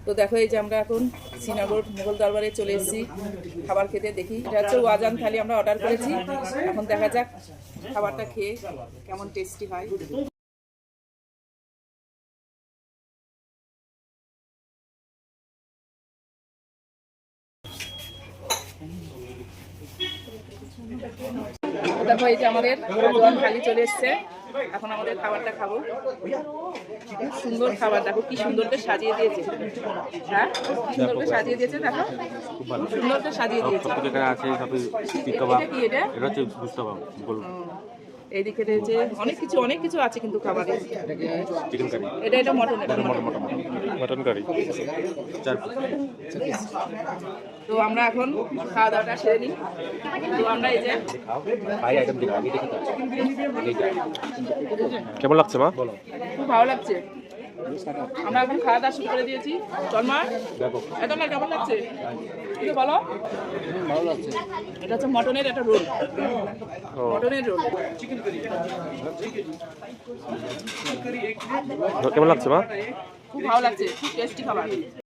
তো দেখো এই যে আমরা এখন শ্রীনগর মুঘল দরবারে চলে এসেছি খাবার খেতে। দেখি এটা হচ্ছে ওয়াজান থালি আমরা অর্ডার করেছি। এখন দেখা যাক খাবারটা খেয়ে কেমন টেস্টি হয়। দেখো এই যে আমাদের ওয়াজান থালি চলে এসছে। এখন আমাদের খাবারটা খাবো। সুন্দর খাবার, দেখো কি সুন্দর করে সাজিয়ে দিয়েছে। হ্যাঁ কি সুন্দর করে সাজিয়ে দিয়েছে, দেখো সুন্দর করে সাজিয়ে দিয়েছে। এটা কি এটা? এইদিকে রয়েছে অনেক কিছু আছে কিন্তু খাবারে। এটা মটন কারি। তো আমরা এখন খাওয়া দাওয়াটা সেরে নিই। তো আমরা এই যে কেমন লাগছে মা? খুব ভালো লাগছে। আমরা এখন খাওয়া দাওয়া শুরু করে দিয়েছি। চলমা এটা না কেমন লাগছে একটু বলো। ভালো লাগছে। এটা হচ্ছে মটনের একটা রোল, মটনের রোল। কেমন লাগছে মা? খুব ভালো লাগছে, খুব টেস্টি খাবার।